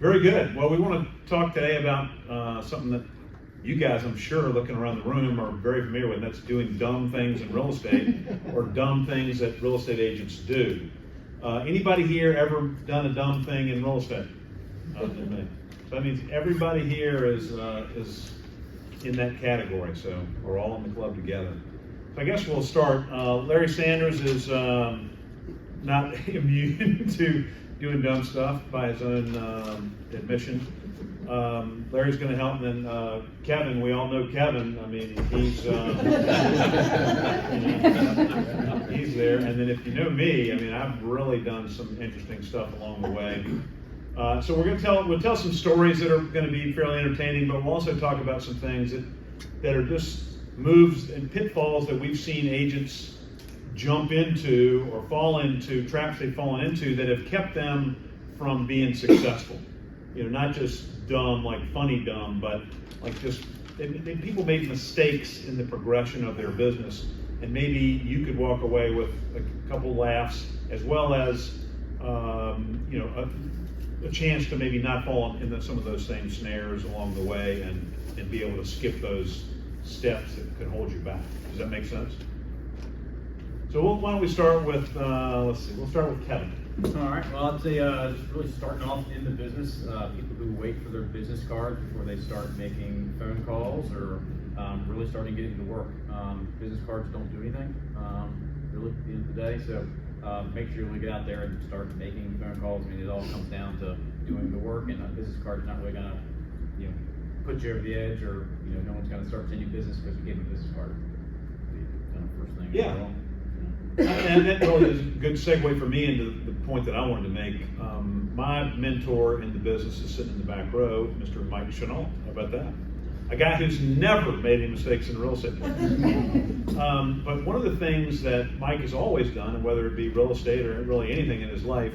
Very good. Well, we want to talk today about something that you guys, I'm sure, looking around the room, are very familiar with, and that's doing dumb things in real estate or dumb things that real estate agents do. Anybody here ever done a dumb thing in real estate? Other than me. So that means everybody here is in that category, so we're all in the club together. So I guess we'll start. Larry Sanders is not immune to doing dumb stuff by his own admission. Larry's going to help, and then Kevin, we all know Kevin. I mean, he's he's there. And then if you know me, I mean, I've really done some interesting stuff along the way. So we're going to we'll tell some stories that are going to be fairly entertaining, but we'll also talk about some things that are just moves and pitfalls that we've seen agents jump into or fall into, traps they've fallen into that have kept them from being successful. You know, not just dumb, like funny dumb, but like just people made mistakes in the progression of their business, and maybe you could walk away with a couple laughs as well as you know, a chance to maybe not fall into some of those same snares along the way and be able to skip those steps that could hold you back. Does that make sense? So why don't we start with, let's see, we'll start with Kevin. All right, well, I'd say just really starting off in the business, people who wait for their business card before they start making phone calls or really starting getting to work. Business cards don't do anything, really, at the end of the day, so make sure you really get out there and start making phone calls. I mean, it all comes down to doing the work, and a business card is not really gonna, you know, put you over the edge, or, you know, no one's gonna start sending you business because you gave them a business card. Kind of first thing. Yeah. And that really is a good segue for me into the point that I wanted to make. My mentor in the business is sitting in the back row, Mr. Mike Chenault. How about that? A guy who's never made any mistakes in real estate. But one of the things that Mike has always done, and whether it be real estate or really anything in his life,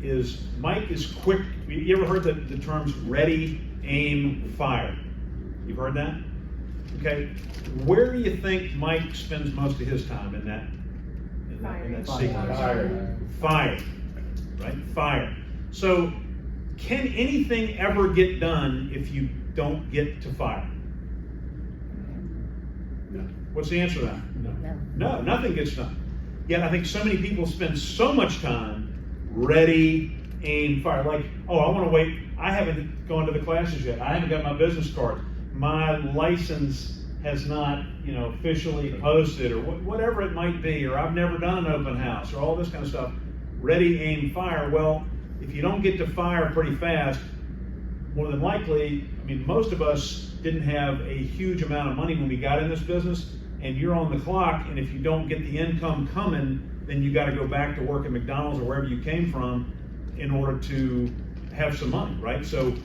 is Mike is quick. You ever heard the terms ready, aim, fire? You've heard that? Okay. Where do you think Mike spends most of his time in that sequence? Fire. Right? Fire. So can anything ever get done if you don't get to fire? No. What's the answer to that? No, nothing gets done. Yet I think so many people spend so much time ready, aim, fire. Like, oh, I want to wait. I haven't gone to the classes yet. I haven't got my business card. My license has not, you know, officially posted, or whatever it might be, or I've never done an open house, or all this kind of stuff. Ready, aim, fire. Well, if you don't get to fire pretty fast, more than likely, I mean, most of us didn't have a huge amount of money when we got in this business, and you're on the clock, and if you don't get the income coming, then you got to go back to work at McDonald's or wherever you came from in order to have some money, right? So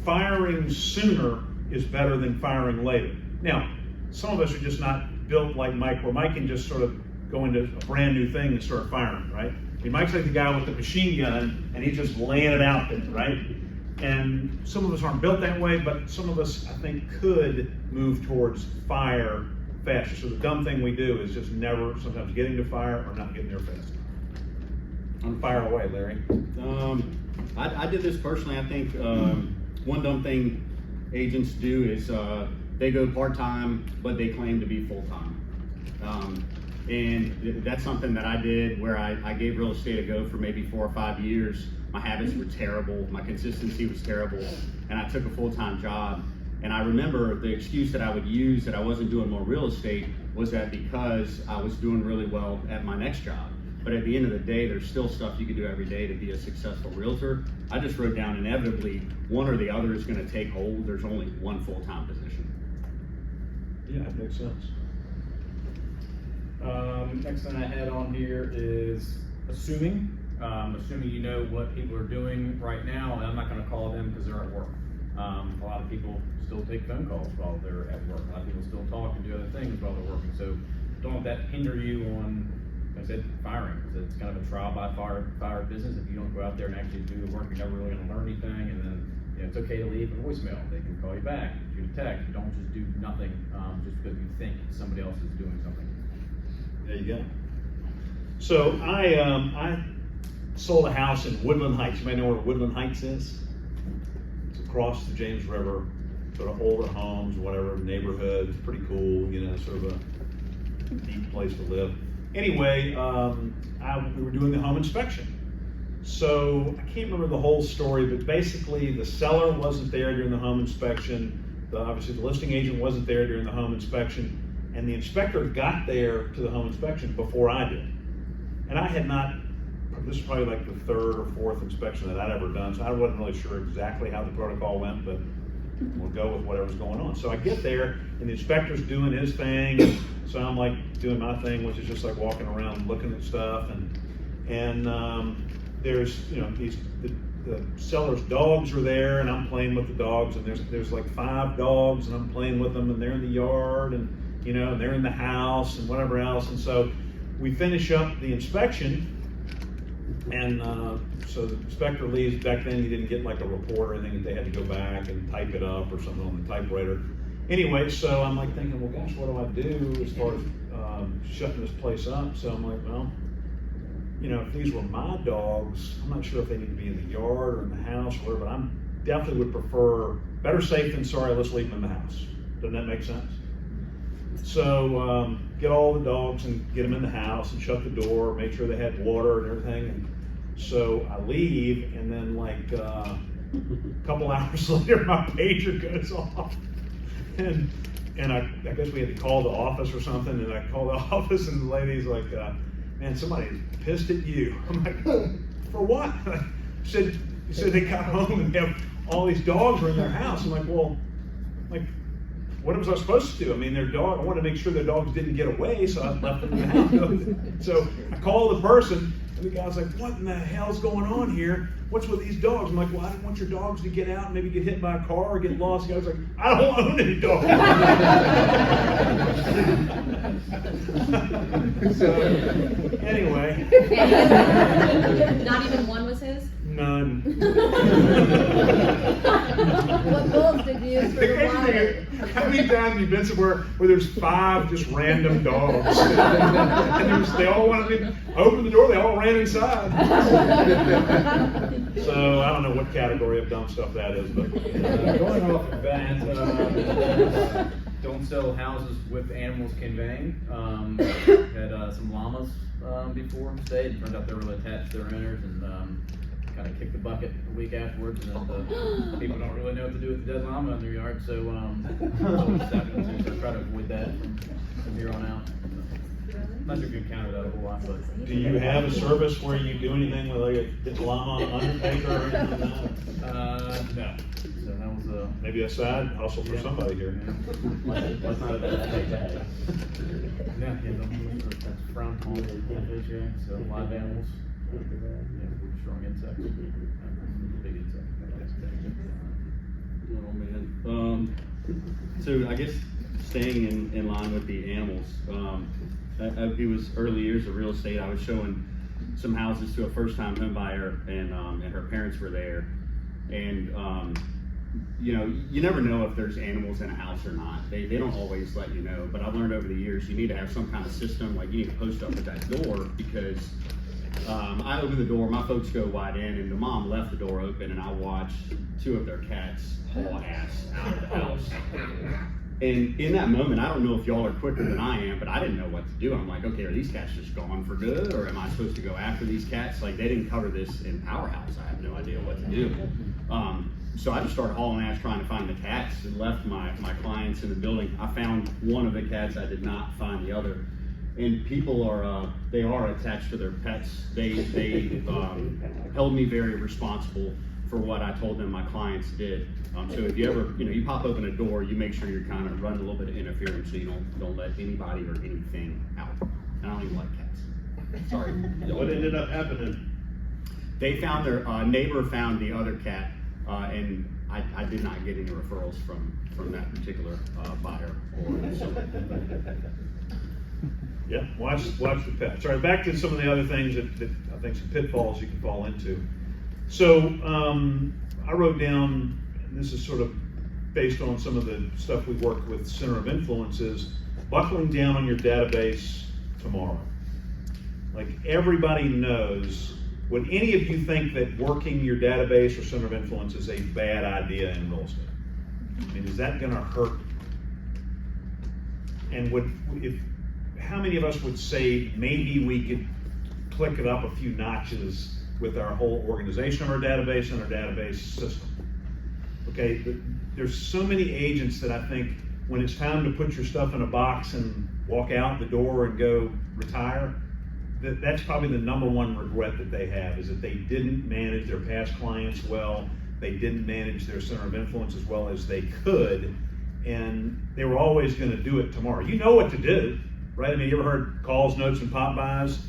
firing sooner is better than firing later. Now, some of us are just not built like Mike, where Mike can just sort of go into a brand new thing and start firing, right? I mean, Mike's like the guy with the machine gun, and he's just laying it out there, right? And some of us aren't built that way, but some of us, I think, could move towards fire faster. So the dumb thing we do is just never sometimes getting to fire or not getting there fast. I'm fire away, Larry. I did this personally. I think one dumb thing agents do is they go part-time, but they claim to be full-time. And that's something that I did where I gave real estate a go for maybe 4 or 5 years. My habits were terrible. My consistency was terrible. And I took a full-time job. And I remember the excuse that I would use that I wasn't doing more real estate was that because I was doing really well at my next job. But at the end of the day, there's still stuff you can do every day to be a successful realtor. I just wrote down inevitably one or the other is going to take hold. There's only one full-time position. Yeah, that makes sense. Next thing I had on here is assuming you know what people are doing right now, and I'm not going to call them because they're at work. A lot of people still take phone calls while they're at work. A lot of people still talk and do other things while they're working. So don't let that hinder you on, like I said, firing. It's kind of a trial by fire business. If you don't go out there and actually do the work, you're never really going to learn anything. And then, you know, it's okay to leave a voicemail. They can call you back, shoot a text. Don't just do nothing just because you think somebody else is doing something. There you go. So I sold a house in Woodland Heights. You might know where Woodland Heights is. across the James River, sort of older homes, whatever, neighborhood. It's pretty cool, you know, sort of a neat place to live. Anyway, we were doing the home inspection. So I can't remember the whole story, but basically the seller wasn't there during the home inspection. Obviously the listing agent wasn't there during the home inspection, and the inspector got there to the home inspection before I did. And I had not, this is probably like the third or fourth inspection that I'd ever done, so I wasn't really sure exactly how the protocol went, but we'll go with whatever's going on. So I get there, and the inspector's doing his thing, so I'm like doing my thing, which is just like walking around looking at stuff, and there's, you know, the seller's dogs are there, and I'm playing with the dogs, and there's like 5 dogs, and I'm playing with them, and they're in the yard, and you know, and they're in the house, and whatever else. And so we finish up the inspection, and so the inspector leaves. Back then, you didn't get like a report or anything; they had to go back and type it up or something on the typewriter. Anyway, so I'm like thinking, well, gosh, what do I do as far as shutting this place up? So I'm like, well, you know, if these were my dogs, I'm not sure if they need to be in the yard or in the house or whatever, but I definitely would prefer, better safe than sorry, let's leave them in the house. Doesn't that make sense? So get all the dogs and get them in the house and shut the door, make sure they had water and everything. And so I leave, and then like a couple hours later, my pager goes off. And I guess we had to call the office or something, and I called the office, and the lady's like, man, somebody's pissed at you. I'm like, for what? She said they got home and they have all these dogs were in their house. I'm like, well, like, what was I supposed to do? I mean, I wanted to make sure their dogs didn't get away, so I left them in the house. So I called the person, and the guy's like, what in the hell's going on here? What's with these dogs? I'm like, well, I didn't want your dogs to get out and maybe get hit by a car or get lost. The guy's like, I don't own any dogs. So, anyway. Not even one was his? None. What bulbs did you use for the water? How many times have you been somewhere where there's 5 just random dogs? And they all wanted to open the door, they all ran inside. So I don't know what category of dumb stuff that is, but. Going off of that, don't sell houses with animals conveying. Had some llamas before stayed. Turned out they were really attached to their owners, and kind of kicked the bucket a week afterwards. And then the people don't really know what to do with the dead llama in their yard, so try to avoid that from here on out. I'm not sure if you encounter that a whole lot, but. Do you have a service where you do anything with like a llama undertaker or anything like that? No. So that was Maybe a side hustle for somebody here. Let's not have that. Yeah, that's frown upon, so live animals. Yeah, strong insects. Big insects. Oh man. So I guess staying in line with the animals, it was early years of real estate. I was showing some houses to a first-time home buyer, and her parents were there, and you know, you never know if there's animals in a house or not. They don't always let you know, but I've learned over the years you need to have some kind of system, like you need to post up at that door, because I opened the door, my folks go wide in, and the mom left the door open, and I watched 2 of their cats haul ass out of the house. And in that moment, I don't know if y'all are quicker than I am, but I didn't know what to do. I'm like, okay, are these cats just gone for good, or am I supposed to go after these cats? Like, they didn't cover this in Powerhouse. I have no idea what to do. So I just started hauling ass trying to find the cats, and left my clients in the building. I found one of the cats. I did not find the other. And people they are attached to their pets. They held me very responsible for what I told them my clients did. So if you ever, you pop open a door, you make sure you're kind of running a little bit of interference, so you don't let anybody or anything out. And I don't even like cats. Sorry. What ended up happening? They found their neighbor found the other cat, and I did not get any referrals from that particular buyer or seller. Yeah, watch the pet. Sorry, back to some of the other things that I think some pitfalls you can fall into. So I wrote down, and this is sort of based on some of the stuff we worked with Center of Influence, is buckling down on your database tomorrow. Like, everybody knows Would any of you think that working your database or center of influence is a bad idea in real estate? I mean, is that going to hurt? And how many of us would say maybe we could click it up a few notches with our whole organization of our database and our database system? Okay, there's so many agents that I think when it's time to put your stuff in a box and walk out the door and go retire, that's probably the number one regret that they have, is that they didn't manage their past clients well, they didn't manage their center of influence as well as they could, and they were always going to do it tomorrow. You know what to do, right? I mean, you ever heard calls, notes, and pop-bys?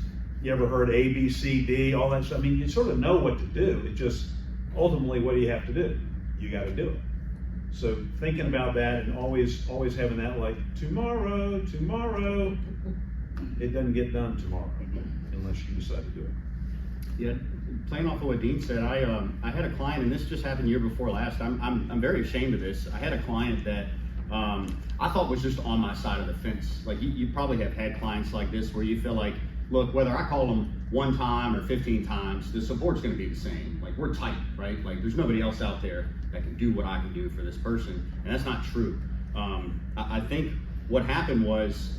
You ever heard A, B, C, D, all that stuff? I mean, you sort of know what to do. It just, ultimately, what do you have to do? You got to do it. So thinking about that and always having that like, tomorrow, it doesn't get done tomorrow unless you decide to do it. Yeah, playing off of what Dean said, I had a client, and this just happened year before last. I'm very ashamed of this. I had a client that I thought was just on my side of the fence. Like you probably have had clients like this where you feel like, look, whether I call them 1 time or 15 times, the support's going to be the same. Like we're tight, right? Like there's nobody else out there that can do what I can do for this person, and that's not true. I think what happened was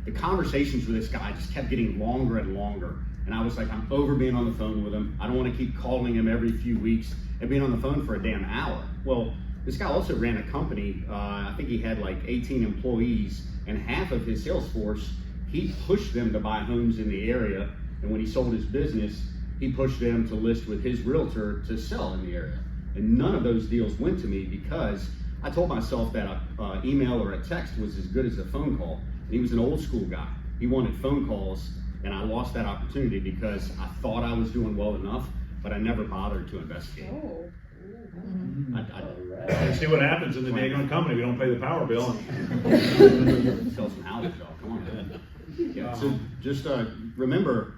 the conversations with this guy just kept getting longer and longer. And I was like, I'm over being on the phone with him. I don't want to keep calling him every few weeks and being on the phone for a damn hour. Well, this guy also ran a company. I think he had like 18 employees, and half of his sales force, he pushed them to buy homes in the area. And when he sold his business, he pushed them to list with his realtor to sell in the area. And none of those deals went to me because I told myself that an email or a text was as good as a phone call. And he was an old school guy. He wanted phone calls, and I lost that opportunity because I thought I was doing well enough, but I never bothered to investigate. Oh. See what happens in the daggone company. We don't pay the power bill. Sell some houses, y'all. Come on, man. Yeah, so just remember,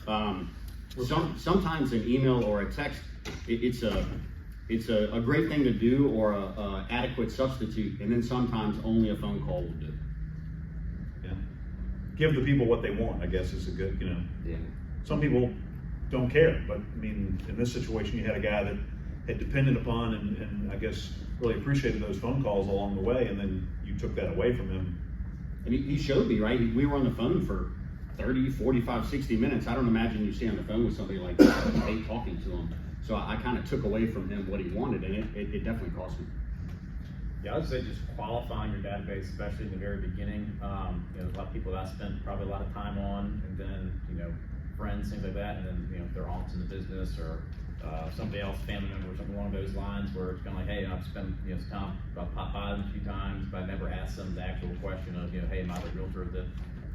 sometimes an email or a text, it's a great thing to do, or a adequate substitute, and then sometimes only a phone call will do. Yeah. Give the people what they want, I guess, is a good, Yeah. Some people don't care, but I mean, in this situation, you had a guy that had depended upon and I guess really appreciated those phone calls along the way, and then you took that away from him. And he showed me, right? We were on the phone for 30, 45, 60 minutes. I don't imagine you stay on the phone with somebody like that and hate talking to him. So I kind of took away from him what he wanted, and it definitely cost me. Yeah, I would say just qualifying your database, especially in the very beginning. There's a lot of people that I spent probably a lot of time on, and then, friends, things like that, and then, their aunts in the business or somebody else, family member or something along those lines, where it's kind of like, hey, I've spent, some time, I've popped by them a few times, but I never asked them the actual question of, hey, am I the realtor that,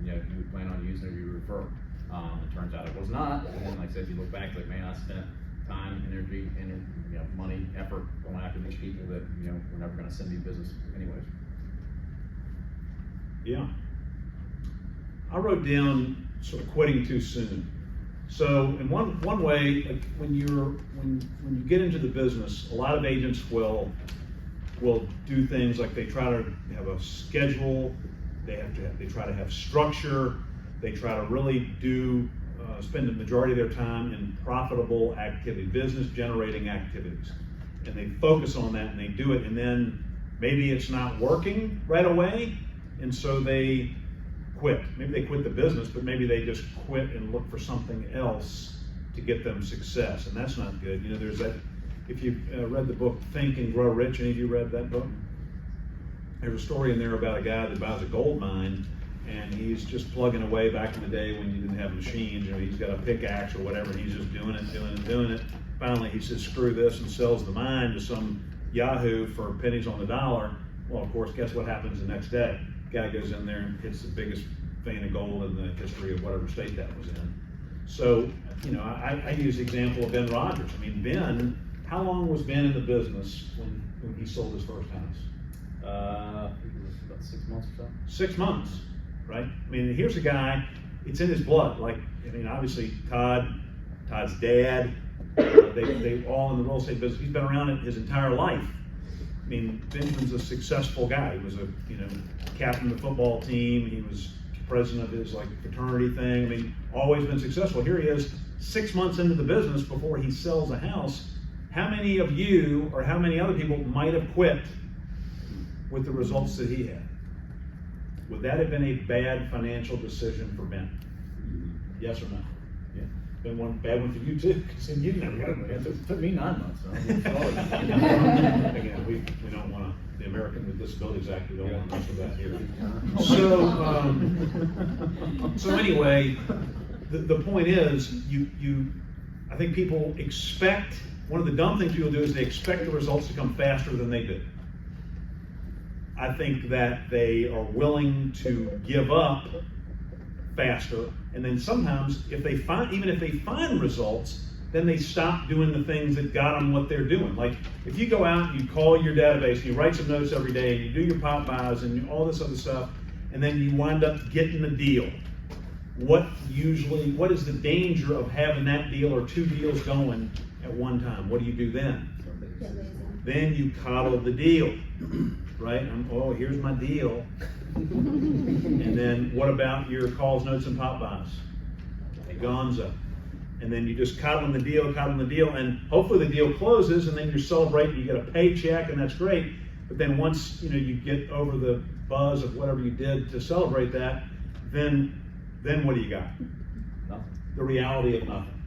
you would plan on using or you refer? It turns out it was not, and then like I said, you look back, like, man, I spent time, energy, and money, effort going after these people that we're never going to send me business anyways. Yeah. I wrote down sort of quitting too soon. So in one way, like when you get into the business, a lot of agents will do things like they try to have a schedule, they try to have structure, they try to really spend the majority of their time in profitable activity, business generating activities. And they focus on that and they do it, and then maybe it's not working right away, and so they quit. Maybe they quit the business, but maybe they just quit and look for something else to get them success, and that's not good. There's that, if you've read the book Think and Grow Rich, any of you read that book? There's a story in there about a guy that buys a gold mine, and he's just plugging away back in the day when you didn't have machines. He's got a pickaxe or whatever, and he's just doing it. Finally, he says, screw this, and sells the mine to some yahoo for pennies on the dollar. Well, of course, guess what happens the next day? Guy goes in there and hits the biggest vein of gold in the history of whatever state that was in. So, I use the example of Ben Rogers. I mean, Ben, how long was Ben in the business when he sold his first house? I think it was about 6 months or so. 6 months, right? I mean, here's a guy, it's in his blood. Like, obviously Todd's dad, they all in the real estate business. He's been around it his entire life. Benjamin's a successful guy. He was a captain of the football team. He was president of his like fraternity thing. I mean, always been successful. Here he is 6 months into the business before he sells a house. How many of you or how many other people might have quit with the results that he had? Would that have been a bad financial decision for Ben? Yes or no? Yeah. Been one bad one for you too, because then you never got it. It took me 9 months. So Again, we don't want to, the American with Disabilities Act, we don't want to mess with that here. So anyway, the point is, I think people expect, one of the dumb things people do is they expect the results to come faster than they do. I think that they are willing to give up faster, and then sometimes even if they find results, then they stop doing the things that got them what they're doing. Like if you go out and you call your database and you write some notes every day and you do your pop buys and all this other stuff, and then you wind up getting the deal. What is the danger of having that deal or 2 deals going at one time? What do you do then? Then you coddle the deal, right? Oh, here's my deal. And then what about your calls, notes, and pop buys? Gonzo. And then you just coddle the deal, and hopefully the deal closes, and then you're celebrating, you get a paycheck, and that's great. But then once you get over the buzz of whatever you did to celebrate that, then what do you got? Nothing. The reality of nothing.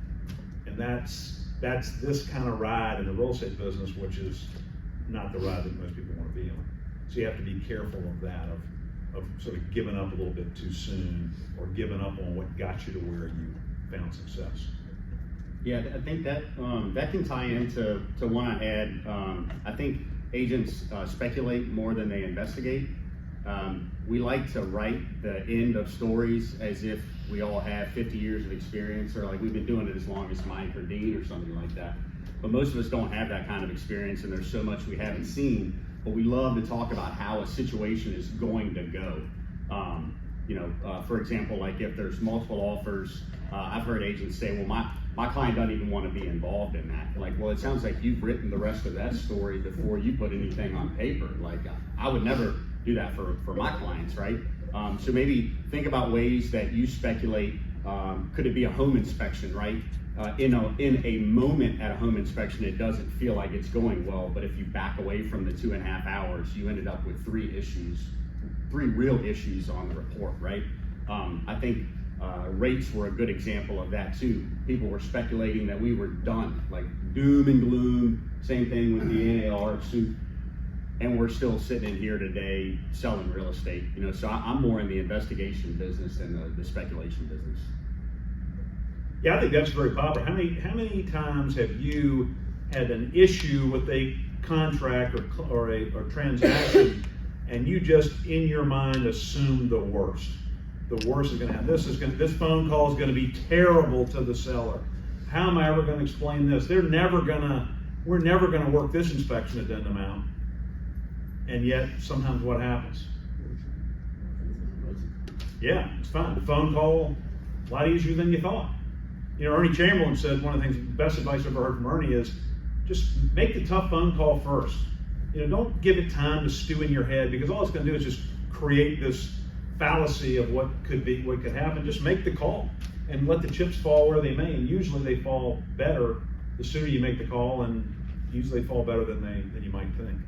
And that's this kind of ride in the real estate business, which is not the ride that most people want to be on. So you have to be careful of that, of sort of giving up a little bit too soon, or giving up on what got you to where you found success. Yeah, I think that that can tie into one I had. I think agents speculate more than they investigate. We like to write the end of stories as if we all have 50 years of experience, or like we've been doing it as long as Mike or Dean or something like that. But most of us don't have that kind of experience, and there's so much we haven't seen. But we love to talk about how a situation is going to go. For example, like if there's multiple offers, I've heard agents say, well, my client doesn't even want to be involved in that. Like, well, it sounds like you've written the rest of that story before you put anything on paper. Like, I would never do that for my clients, right? So maybe think about ways that you speculate. Could it be a home inspection, right? In a moment at a home inspection, it doesn't feel like it's going well, but if you back away from the 2.5 hours, you ended up with 3 real issues on the report, right? I think rates were a good example of that too. People were speculating that we were done, like doom and gloom. Same thing with the NAR suit, and we're still sitting in here today selling real estate. So I'm more in the investigation business than the speculation business. Yeah, I think that's very popular. How many times have you had an issue with a contract or a transaction, and you just in your mind assume the worst? The worst is going to happen. This phone call is going to be terrible to the seller. How am I ever going to explain this? We're never going to work this inspection addendum out. And yet, sometimes what happens? Yeah, it's fine. The phone call, a lot easier than you thought. Ernie Chamberlain said one of the things, the best advice I've ever heard from Ernie is just make the tough phone call first. Don't give it time to stew in your head, because all it's going to do is just create this fallacy of what could happen. Just make the call and let the chips fall where they may, and usually they fall better the sooner you make the call, and usually they fall better than you might think.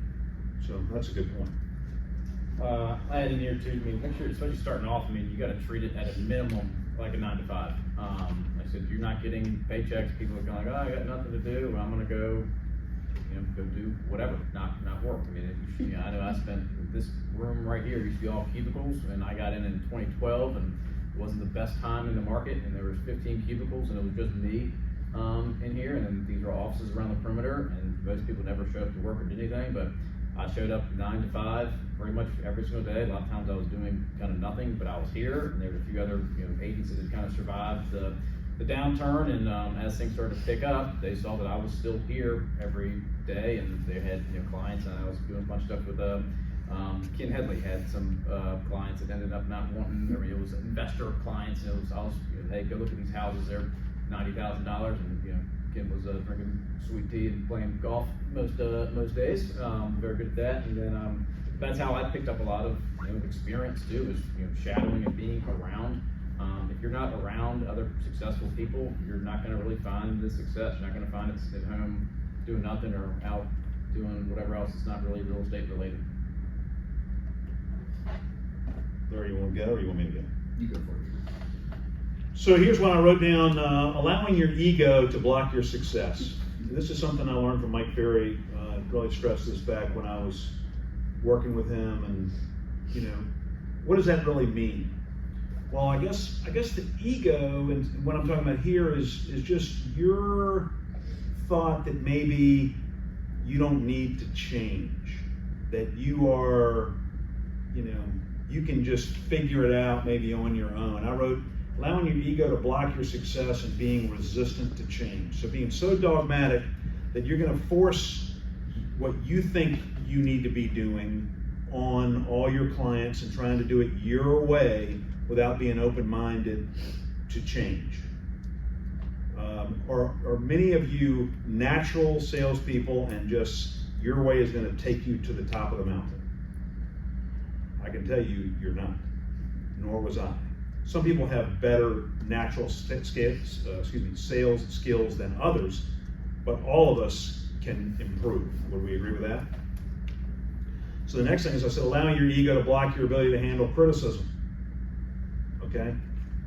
So that's a good point. I had in here too, make sure, especially starting off, you got to treat it at a minimum like a 9 to 5. I said, if you're not getting paychecks, people are going like, I got nothing to do, I'm going to go do whatever, not work. I know I spent this room right here, used to be all cubicles, and I got in 2012, and it wasn't the best time in the market, and there was 15 cubicles, and it was just me in here, and then these are offices around the perimeter, and most people never showed up to work or did anything, but I showed up 9 to 5 pretty much every single day. A lot of times I was doing kind of nothing, but I was here, and there were a few other agents that had kind of survived the downturn, and as things started to pick up, they saw that I was still here every day, and they had clients, and I was doing a bunch of stuff with Ken Headley had some clients that ended up not wanting. It was investor clients, and I was hey, go look at these houses, they're $90,000, and Ken was drinking sweet tea and playing golf most days. Very good at that, and then that's how I picked up a lot of experience too, is, shadowing and being around. If you're not around other successful people, you're not gonna really find the success. You're not gonna find it at home doing nothing or out doing whatever else that's not really real estate related. Larry, you want to go or you want me to go? You go for it. So here's what I wrote down, allowing your ego to block your success. This is something I learned from Mike Ferry. Really stressed this back when I was working with him, and what does that really mean? Well, I guess the ego, and what I'm talking about here is just your thought that maybe you don't need to change, that you are, you can just figure it out maybe on your own. I wrote, allowing your ego to block your success and being resistant to change. So being so dogmatic that you're going to force what you think you need to be doing on all your clients and trying to do it your way without being open-minded to change. Or many of you natural salespeople, and just your way is going to take you to the top of the mountain? I can tell you, you're not, nor was I. Some people have better natural sales skills than others, but all of us can improve. Would we agree with that? So the next thing is, I said, allowing your ego to block your ability to handle criticism. Okay?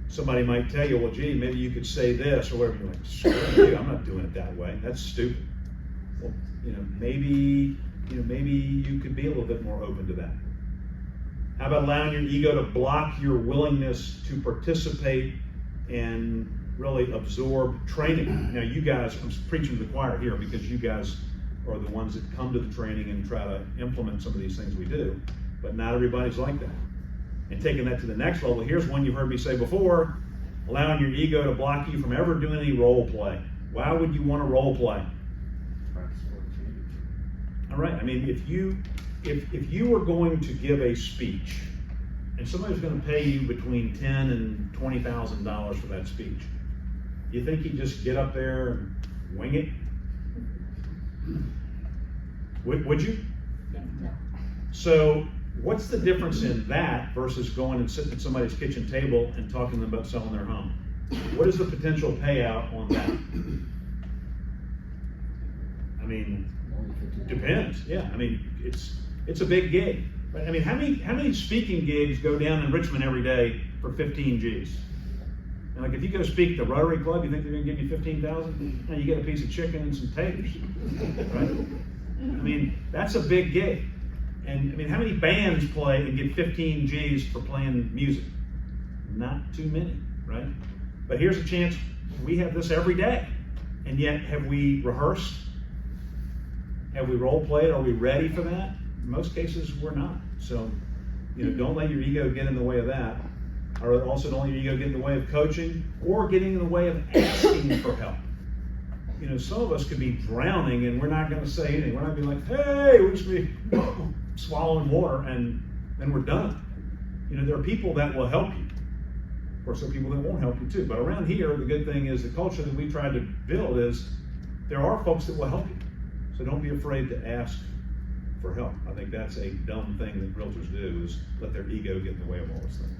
Somebody might tell you, well, gee, maybe you could say this or whatever. You're like, screw you, I'm not doing it that way. That's stupid. Well, maybe you could be a little bit more open to that. How about allowing your ego to block your willingness to participate and really absorb training? Now, you guys, I'm preaching to the choir here because you guys are the ones that come to the training and try to implement some of these things we do, but not everybody's like that. And taking that to the next level, here's one you've heard me say before, allowing your ego to block you from ever doing any role play. Why would you want to role play? All right, I mean, if you were going to give a speech and somebody's going to pay you between $10,000 and $20,000 for that speech, you think you'd just get up there and wing it? Would you? No. So what's the difference in that versus going and sitting at somebody's kitchen table and talking to them about selling their home? What is the potential payout on that? I mean, depends. Yeah, I mean, it's a big gig. Right? I mean, how many speaking gigs go down in Richmond every day for 15 G's? And like, if you go speak at the Rotary Club, you think they're going to give you 15,000? No, you get a piece of chicken and some taters, right? I mean, that's a big gig. And I mean, how many bands play and get 15 G's for playing music? Not too many, right? But here's a chance. We have this every day, and yet have we rehearsed? Have we role played? Are we ready for that? In most cases, we're not. So, don't let your ego get in the way of that. Or also don't let your ego get in the way of coaching or getting in the way of asking for help. Some of us could be drowning and we're not going to say anything. We're not going to be like, hey, we'll just be swallowing water and then we're done. There are people that will help you. Of course, there are people that won't help you too. But around here, the good thing is the culture that we tried to build is there are folks that will help you. So don't be afraid to ask for help. I think that's a dumb thing that realtors do, is let their ego get in the way of all those things.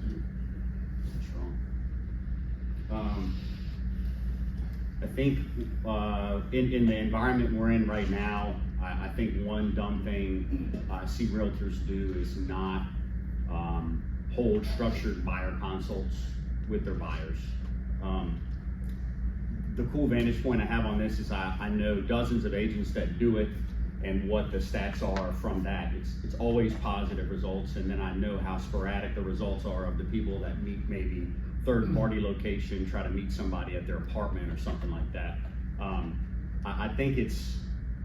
I think in the environment we're in right now, I think one dumb thing I see realtors do is not hold structured buyer consults with their buyers. The cool vantage point I have on this is I know dozens of agents that do it, and what the stats are from that. It's always positive results, and then I know how sporadic the results are of the people that meet maybe third-party location, try to meet somebody at their apartment or something like that. I think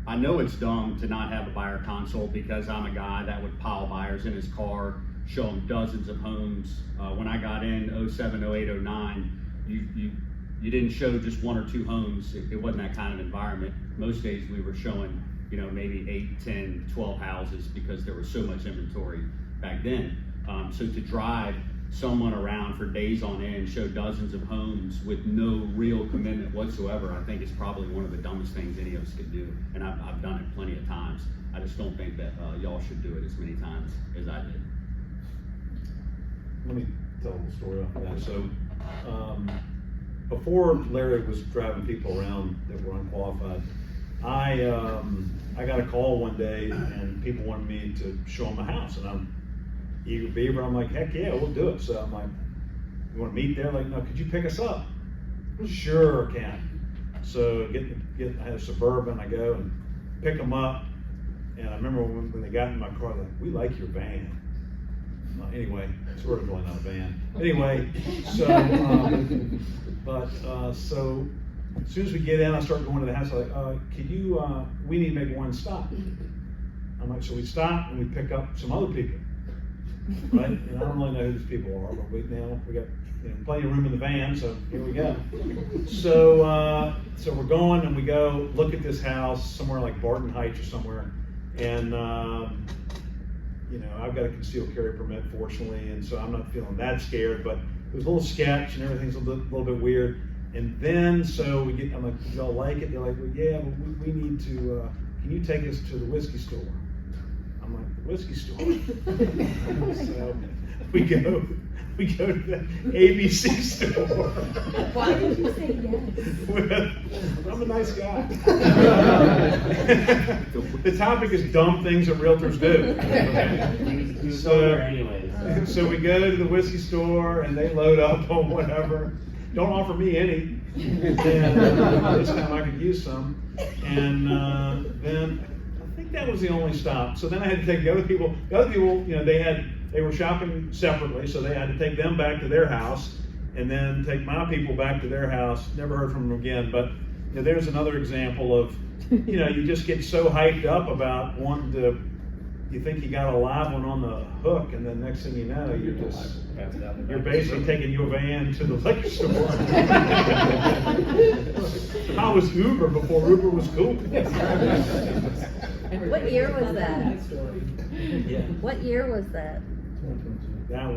I know it's dumb to not have a buyer consult, because I'm a guy that would pile buyers in his car, show them dozens of homes. When I got in 07, 08, 09, you didn't show just one or two homes. It wasn't that kind of environment. Most days we were showing, maybe 8, 10, 12 houses, because there was so much inventory back then. So to drive someone around for days on end, show dozens of homes with no real commitment whatsoever, I think is probably one of the dumbest things any of us could do. And I've done it plenty of times. I just don't think that y'all should do it as many times as I did. let me tell a little story off of that. So, before Larry was driving people around that were unqualified, I got a call one day and people wanted me to show them a house, and I'm eager beaver. I'm like, heck yeah, we'll do it. So I'm like, you want to meet there? Like, no, could you pick us up? Sure, can. So I had a Suburban. I go and pick them up, and I remember when they got in my car, they're like, we like your van. Anyway, it's sort of really not a van. Anyway, so so as soon as we get in, I start going to the house. I'm like, we need to make one stop. I'm like, so we stop and we pick up some other people, right? And I don't really know who these people are, but we got plenty of room in the van, so here we go. So we're going and we go look at this house somewhere like Barton Heights or somewhere, and I've got a concealed carry permit, fortunately, and so I'm not feeling that scared, but it was a little sketch and everything's a little bit weird. And then, so I'm like, do y'all like it? They're like, well, yeah, but we need to, can you take us to the whiskey store? I'm like, the whiskey store? So we go to the ABC store. Why did you say yes? I'm a nice guy. The topic is dumb things that realtors do. So we go to the whiskey store and they load up on whatever. Don't offer me any. And this time I could use some. And then I think that was the only stop. So then I had to take the other people. The other people, they were shopping separately, so they had to take them back to their house, and then take my people back to their house. Never heard from them again. But there's another example of, you just get so hyped up about wanting to. You think you got a live one on the hook, and then next thing you know, you're basically taking your van to the liquor store. I was Uber before Uber was cool. What year was that? Yeah. What year was that? That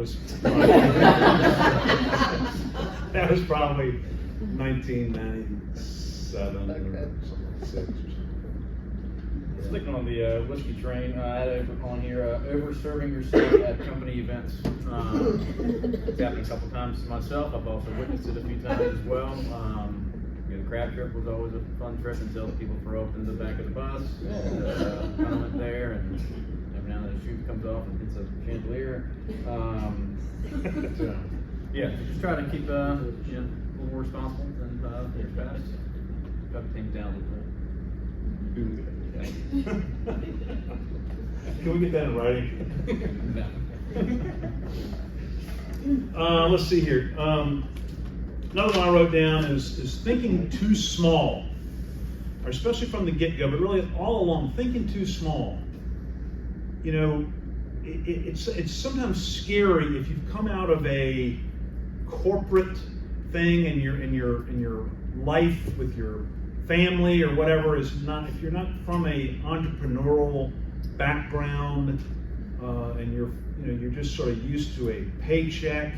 was probably 1997 or something like 6 or something. Sticking on the whiskey train, I had on here over-serving yourself at company events. It's happened a couple times to myself. I've also witnessed it a few times as well. The crab trip was always a fun trip until the people throw up in the back of the bus. I went there, and every now and then a chute comes off and hits a chandelier. So, yeah, just try to keep a little more responsible than your past. Got things down a little bit. Can we get that in writing? No. Let's see here. Another one I wrote down is thinking too small, or especially from the get-go, but really all along, thinking too small. It's sometimes scary if you've come out of a corporate thing in your life with your family or whatever if you're not from a entrepreneurial background, and you're just sort of used to a paycheck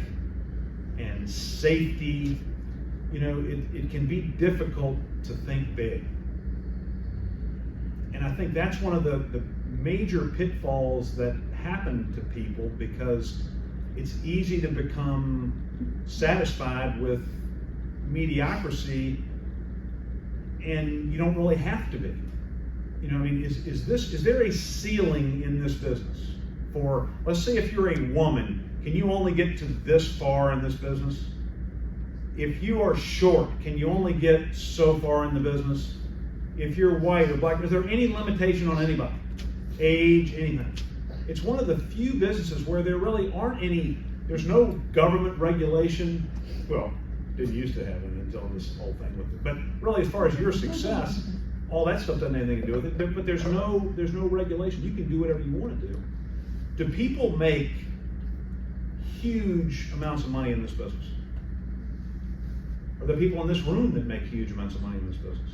and safety, it can be difficult to think big. And I think that's one of the major pitfalls that happen to people, because it's easy to become satisfied with mediocrity, and you don't really have to be. Is there a ceiling in this business? For, let's say if you're a woman, can you only get to this far in this business? If you are short, can you only get so far in the business? If you're white or black, is there any limitation on anybody? Age, anything? It's one of the few businesses where there really aren't any, there's no government regulation. Well, didn't used to have it until this whole thing with it. But really, as far as your success, all that stuff doesn't have anything to do with it. But there's no regulation. You can do whatever you want to do. Do people make huge amounts of money in this business? Are there people in this room that make huge amounts of money in this business?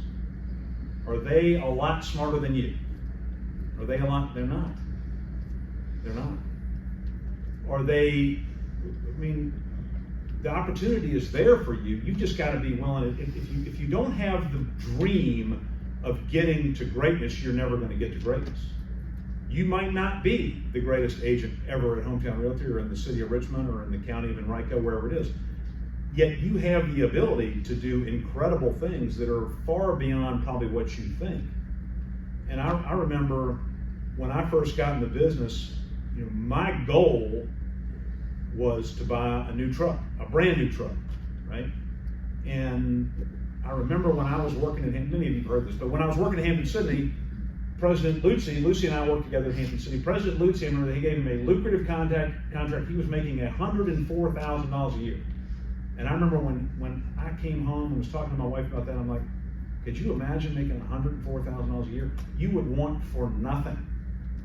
Are they a lot smarter than you? Are they a lot? They're not. They're not. Are they? The opportunity is there for you. You've just got to be willing. If you don't have the dream of getting to greatness, you're never going to get to greatness. You might not be the greatest agent ever at Hometown Realty or in the city of Richmond or in the county of Henrico, wherever it is. Yet you have the ability to do incredible things that are far beyond probably what you think. And I remember when I first got in the business, my goal was to buy a new truck, a brand new truck, right? And I remember when I was working at Hampton, many of you have heard this, but when I was working at Hampton Sydney, President Lucy and I worked together at Hampton Sydney. President Lucy, I remember he gave him a lucrative contract. He was making $104,000 a year. And I remember when I came home and was talking to my wife about that, I'm like, could you imagine making $104,000 a year? You would want for nothing.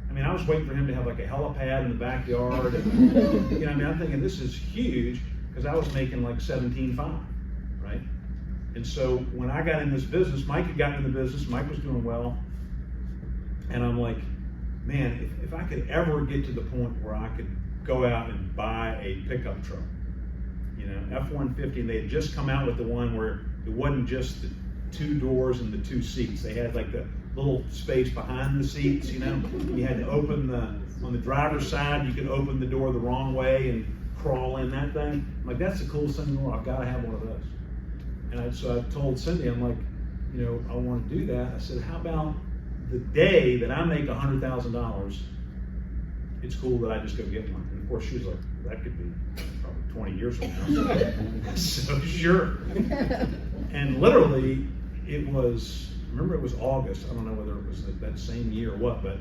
I mean, I was waiting for him to have like a helipad in the backyard. And, I'm thinking this is huge because I was making like $17,500, right? And so when I got in this business, Mike had gotten in the business, Mike was doing well. And I'm like, man, if I could ever get to the point where I could go out and buy a pickup truck, F-150, and they had just come out with the one where it wasn't just the 2 doors and the 2 seats. They had like the little space behind the seats, You had to open on the driver's side, you could open the door the wrong way and crawl in that thing. I'm like, that's the coolest thing in the world. I've got to have one of those. And so I told Cindy, I'm like, I want to do that. I said, how about the day that I make $100,000, it's cool that I just go get one. And of course, she was like, that could be probably 20 years from now. So sure. And literally, it was August. I don't know whether it was that same year or what, but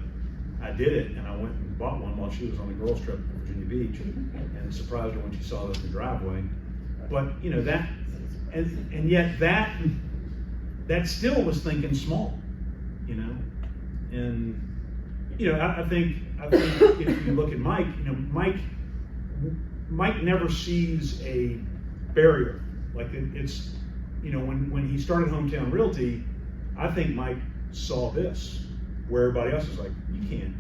I did it, and I went and bought one while she was on a girls trip in Virginia Beach, and surprised her when she saw it in the driveway. But that, and yet that still was thinking small, and I think if you look at Mike, Mike never sees a barrier. Like it's, when he started Hometown Realty, I think Mike saw this, where everybody else is like, you can't,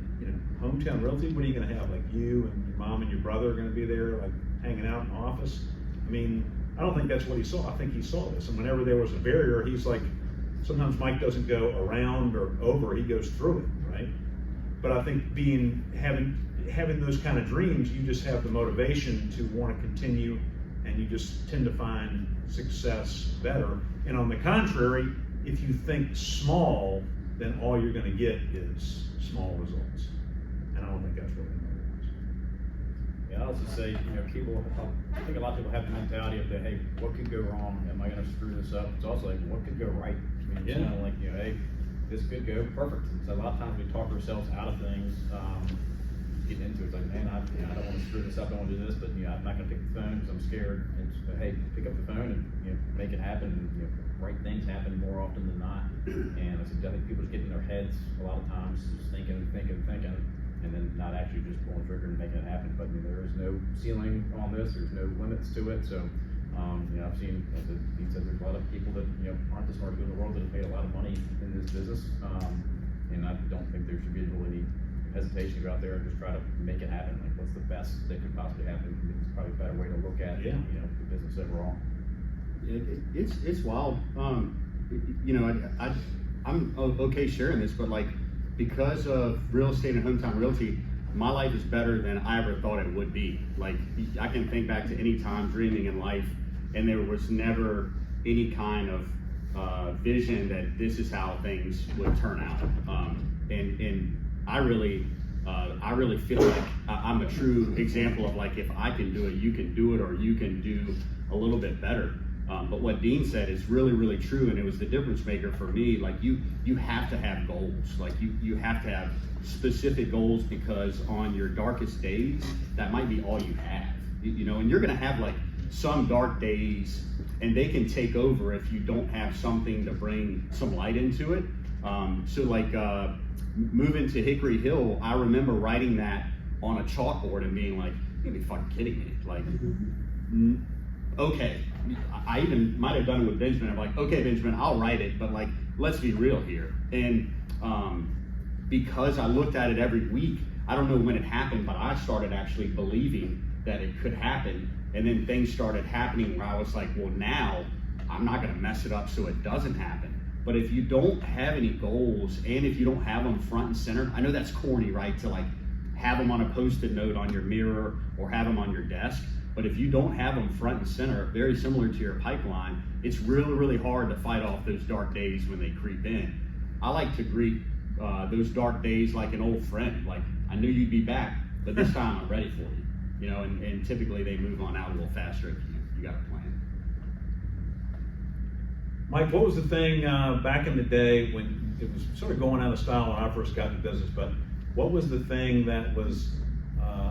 Hometown Realty, what are you going to have? Like you and your mom and your brother are going to be there, like hanging out in the office. I mean, I don't think that's what he saw. I think he saw this, and whenever there was a barrier, he's like, sometimes Mike doesn't go around or over, he goes through it, right? But I think having those kind of dreams, you just have the motivation to want to continue, and you just tend to find success better. And on the contrary, if you think small, then all you're going to get is small results. And I don't think that's really what it is. Yeah, I also say, I think a lot of people have the mentality of hey, what could go wrong? Am I going to screw this up? It's also like, what could go right? I mean, it's kind of like, hey, this could go perfect. So a lot of times we talk ourselves out of things, getting into it. It's like, man, I don't want to screw this up. I don't want to do this, but I'm not going to pick the phone because I'm scared. And hey, pick up the phone and make it happen. And, right things happen more often than not. And I think people just get in their heads a lot of times, just thinking, and then not actually just pulling the trigger and making it happen. But there is no ceiling on this. There's no limits to it. So, I've seen, as Dean said, there's a lot of people that aren't the smartest people in the world that have made a lot of money in this business. And I don't think there should be really hesitation to go out there and just try to make it happen. Like, what's the best that could possibly happen? It's probably a better way to look at the business overall. It's wild. I'm okay sharing this, but like, because of real estate and Hometown Realty, my life is better than I ever thought it would be. Like, I can think back to any time dreaming in life, and there was never any kind of vision that this is how things would turn out. And I really feel like I'm a true example of like, if I can do it, you can do it, or you can do a little bit better. But what Dean said is really, really true, and it was the difference maker for me. Like, you have to have goals. Like, you have to have specific goals, because on your darkest days, that might be all you have. And you're gonna have like some dark days, and they can take over if you don't have something to bring some light into it. So like moving to Hickory Hill, I remember writing that on a chalkboard and being like, you're gonna be fucking kidding me. Like, okay. I even might have done it with Benjamin. I'm like, okay, Benjamin, I'll write it, but like, let's be real here. And because I looked at it every week, I don't know when it happened, but I started actually believing that it could happen. And then things started happening where I was like, well, now I'm not gonna mess it up so it doesn't happen. But if you don't have any goals, and if you don't have them front and center, I know that's corny, right? To like have them on a post-it note on your mirror or have them on your desk. But if you don't have them front and center, very similar to your pipeline, it's really, really hard to fight off those dark days when they creep in. I like to greet those dark days like an old friend. Like, I knew you'd be back, but this time I'm ready for you. You know, and typically they move on out a little faster if you got a plan. Mike, what was the thing back in the day when it was sort of going out of style when I first got into business, but what was the thing that was,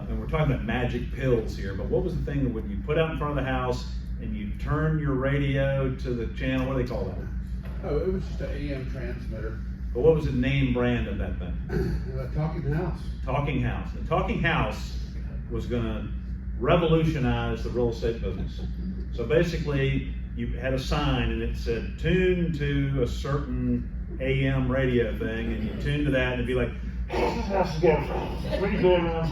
and we're talking about magic pills here, but what was the thing that when you put out in front of the house and you turn your radio to the channel, what do they call that? Oh, it was just an AM transmitter. But what was the name brand of that thing? Talking House. Talking House. The Talking House was gonna revolutionize the real estate business. So basically, you had a sign and it said, tune to a certain AM radio thing, and you tune to that and it'd be like, what are you doing now?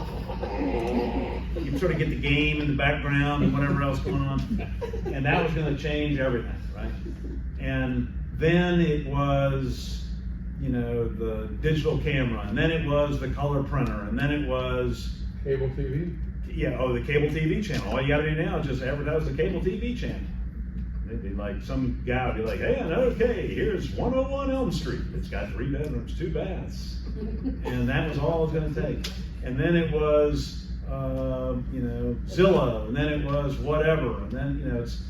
You'd sort of get the game in the background and whatever else going on. And that was gonna change everything, right? And then it was, you know, the digital camera, and then it was the color printer, and then it was Cable TV. yeah, oh, the cable TV channel. All you gotta do now is just advertise the cable TV channel. It'd be like, some guy would be like, hey, okay, here's 101 Elm Street. It's got 3 bedrooms, 2 baths. And that was all it was gonna take. And then it was, you know, Zillow, and then it was whatever, and then, you know, it's,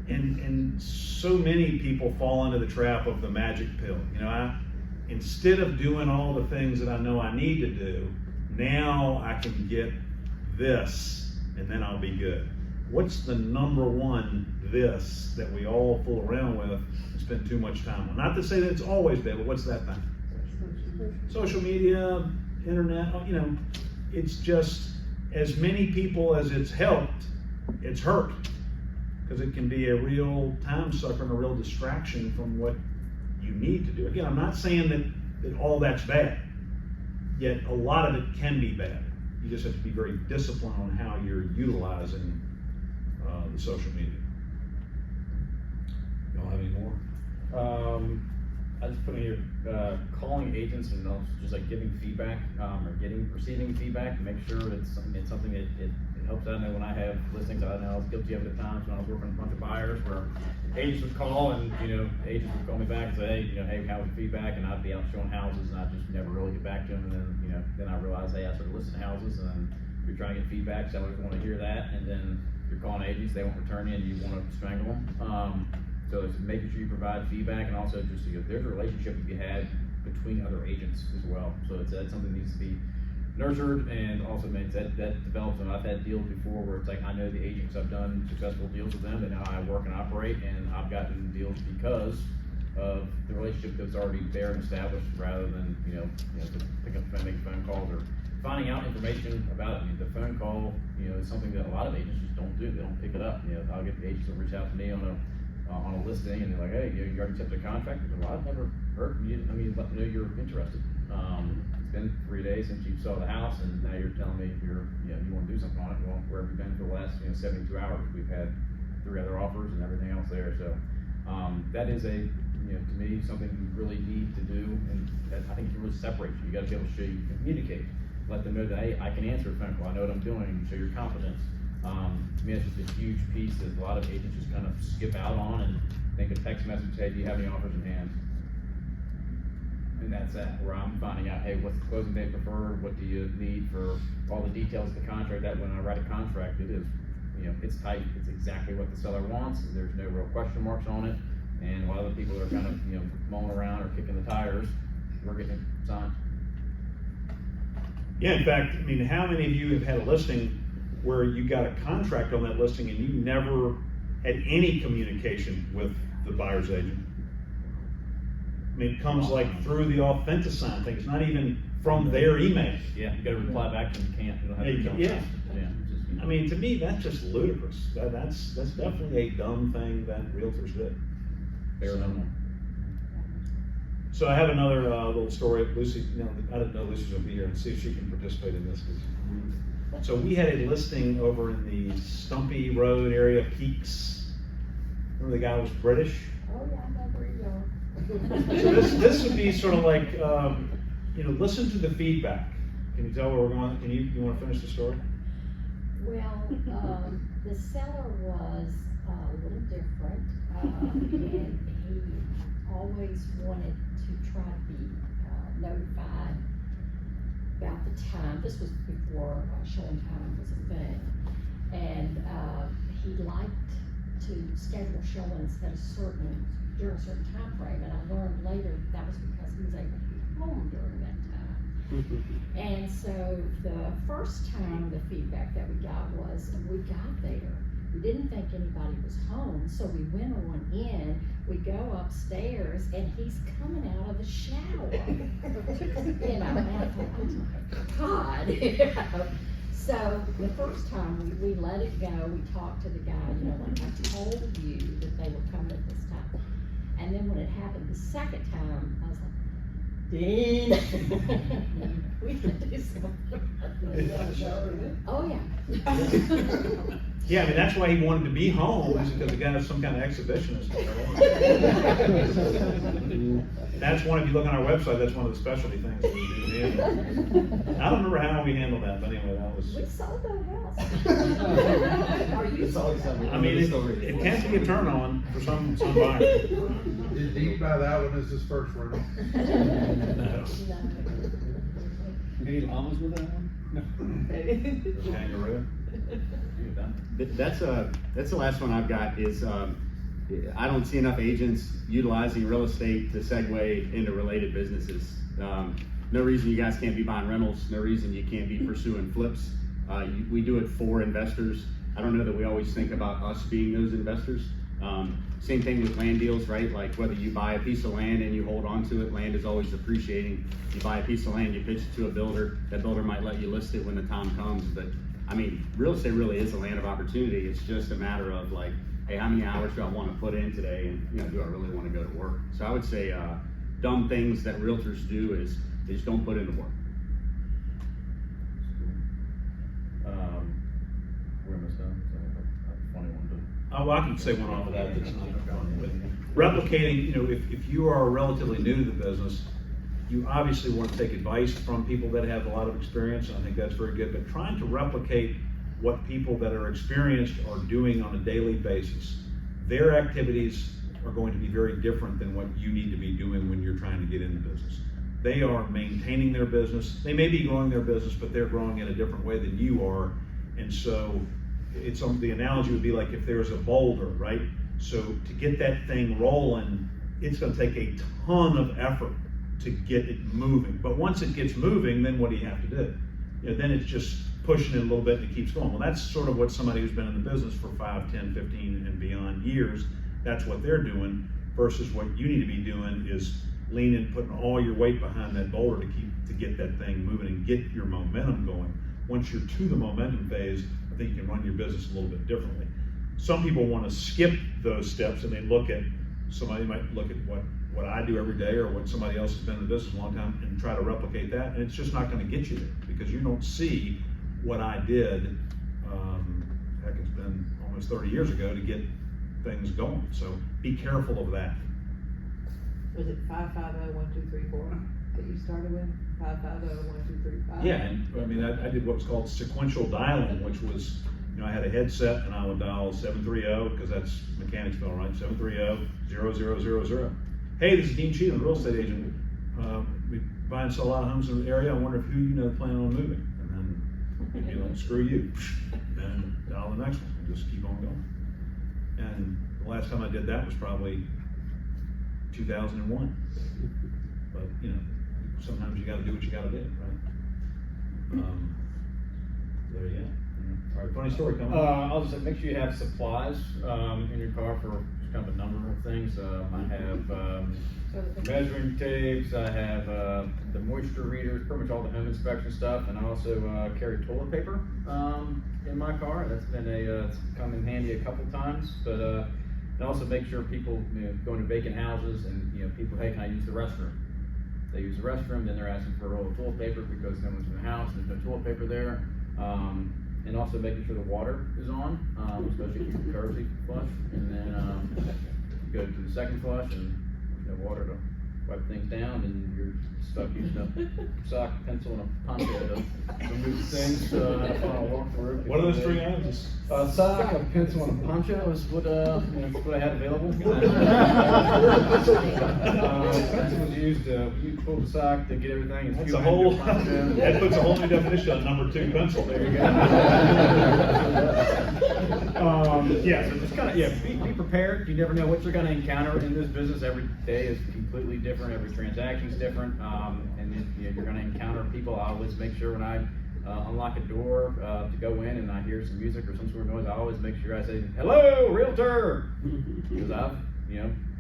and so many people fall into the trap of the magic pill. You know, instead of doing all the things that I know I need to do, now I can get this, and then I'll be good. What's the number one this that we all fool around with and spend too much time on? Not to say that it's always bad, but what's that thing? Social media, internet, you know, it's just as many people as it's helped, it's hurt. Because it can be a real time sucker and a real distraction from what you need to do. Again, I'm not saying that all that's bad, yet a lot of it can be bad. You just have to be very disciplined on how you're utilizing the social media. Y'all have any more? I just put in here, calling agents and also just like giving feedback, or receiving feedback, to make sure it's something that it helps out. I know when I have listings, I know I was guilty of it at times when I was working with a bunch of buyers where agents would call and, you know, agents would call me back and say, hey, you know, hey, how was the feedback? And I'd be out showing houses and I'd just never really get back to them. And then, you know, then I realized, hey, I started listing houses, and then you're trying to get feedback, so I always want to hear that. And then you're calling agents, they won't return you, and you want to strangle them. So it's making sure you provide feedback, and also just, you know, there's a relationship that you had between other agents as well. So that's something that needs to be nurtured, and also means that develops. And I've had deals before where it's like, I know the agents, I've done successful deals with them, and now I work and operate, and I've gotten deals because of the relationship that's already there and established, rather than, you know, pick up and make phone calls or finding out information about it. I mean, the phone call, you know, is something that a lot of agents just don't do. They don't pick it up. You know, I'll get the agents that reach out to me on a listing, and they're like, hey, you already accepted a contract? I go, well, I've never heard from you. I mean, let me know you're interested. It's been 3 days since you saw the house, and now you're telling me you want to do something on it. Well, where have you been for the last 72 hours? We've had 3 other offers and everything else there. So that is to me, something you really need to do, and I think it really separates you. You got to be able to show you can communicate. Let them know that, hey, I can answer a phone call. I know what I'm doing. Show your confidence. To me, that's just a huge piece that a lot of agents just kind of skip out on and think a text message, hey, do you have any offers in hand? And that's that, where I'm finding out, hey, what's the closing date preferred? What do you need for all the details of the contract? That when I write a contract, it is, you know, it's tight. It's exactly what the seller wants. There's no real question marks on it. And a lot of the people that are kind of, you know, mulling around or kicking the tires, we're getting it signed. Yeah, in fact, I mean, how many of you have had a listing where you got a contract on that listing and you never had any communication with the buyer's agent? I mean, it comes like through the AuthentiSign thing. It's not even from their email. Yeah, you got to reply back and you can't. You don't have to Yeah. jump Yeah. in. Yeah. Just, you know. I mean, to me, that's just ludicrous. That's definitely a dumb thing that realtors did. Bare minimum. So I have another little story. Lucy, I didn't know Lucy was going to be here, and see if she can participate in this. So we had a listing over in the Stumpy Road area, Peaks. Remember the guy was British? Oh, yeah, I know where you are. So this would be sort of like, listen to the feedback. Can you tell where we're going? You want to finish the story? Well, the seller was a little different, and he always wanted to try to be notified about the time. This was before showing time was a thing. And he liked to schedule showings during a certain time frame. And I learned later that was because he was able to be home during that time. And so the first time the feedback that we got was, we got there, we didn't think anybody was home, so we went on in, we go upstairs, and he's coming out of the shower. And I thought, oh my God. So the first time we let it go, we talked to the guy, like I told you that they were coming at this time. And then when it happened the second time, I was like, Dean, we can do something. Oh, yeah. Yeah, I mean, that's why he wanted to be home, because the guy was some kind of exhibitionist. That's one, if you look on our website, that's one of the specialty things that we do. I don't remember how we handled that, but anyway, that was. We sold the house. Are you sold that? I mean, it can be a turn on for some buyers. Did Dean buy that one as his first rental? No. Any llamas with that one? No. Kangaroo. That's the last one I've got is, I don't see enough agents utilizing real estate to segue into related businesses. No reason you guys can't be buying rentals, no reason you can't be pursuing flips. We do it for investors. I don't know that we always think about us being those investors. Same thing with land deals, right? Like whether you buy a piece of land and you hold on to it, land is always appreciating. You buy a piece of land, you pitch it to a builder, that builder might let you list it when the time comes. But I mean, real estate really is a land of opportunity. It's just a matter of like, hey, how many hours do I want to put in today? And do I really want to go to work? So I would say dumb things that realtors do is they just don't put in the work. We're almost done. So a funny one too. Oh, well, I can say one off of that that's not fun. But replicating, if you are relatively new to the business, you obviously want to take advice from people that have a lot of experience, and I think that's very good. But trying to replicate what people that are experienced are doing on a daily basis, their activities are going to be very different than what you need to be doing when you're trying to get into business. They are maintaining their business. They may be growing their business, but they're growing in a different way than you are. And so the analogy would be like if there's a boulder, right? So to get that thing rolling, it's going to take a ton of effort to get it moving. But once it gets moving, then what do you have to do? Then it's just pushing it a little bit and it keeps going. Well, that's sort of what somebody who's been in the business for 5, 10, 15 and beyond years, that's what they're doing, versus what you need to be doing is leaning, putting all your weight behind that boulder to get that thing moving and get your momentum going. Once you're to the momentum phase, I think you can run your business a little bit differently. Some people want to skip those steps and they somebody might look at what I do every day or what somebody else has been in the business a long time and try to replicate that, and it's just not going to get you there because you don't see what I did. Heck, it's been almost 30 years ago to get things going. So be careful of that. Was it 550-1234 that you started with? 550-1235? Yeah, and I mean, I did what was called sequential dialing, which was, I had a headset and I would dial 730, because that's Mechanicsville, right? 730-0000. Hey, this is Dean Cheatham, real estate agent. We buy and sell a lot of homes in the area. I wonder if who plan on moving. And then, screw you. And dial the next one and just keep on going. And the last time I did that was probably 2001. But, sometimes you got to do what you got to do, right? There you go. All right, funny story coming up. I'll just say, make sure you have supplies in your car for kind of a number of things. I have measuring tapes, I have the moisture readers, pretty much all the home inspection stuff, and I also carry toilet paper in my car. That's been it's come in handy a couple times, but and also make sure people going to vacant houses and people, hey, can I use the restroom? They use the restroom, then they're asking for a roll of toilet paper because no one's in the house, there's no toilet paper there. And also making sure the water is on, especially if you curve flush, and then go to the second flush, and no water to wipe things down, and you're stuck using a sock, pencil, and a poncho to move things, on a walk through. What are those 3 items? A sock, a pencil, and a poncho is what, what I had available. Pencil was used, you pull the sock to get everything. and That's scoop a it whole, into a poncho. that puts a whole new definition on number 2 pencil. There you go. Yeah, so just kind of, be prepared. You never know what you're going to encounter in this business. Every day is completely different. Every transaction is different. And then, you're going to encounter people. I always make sure when I unlock a door to go in and I hear some music or some sort of noise, I always make sure I say, "Hello, realtor," because I've,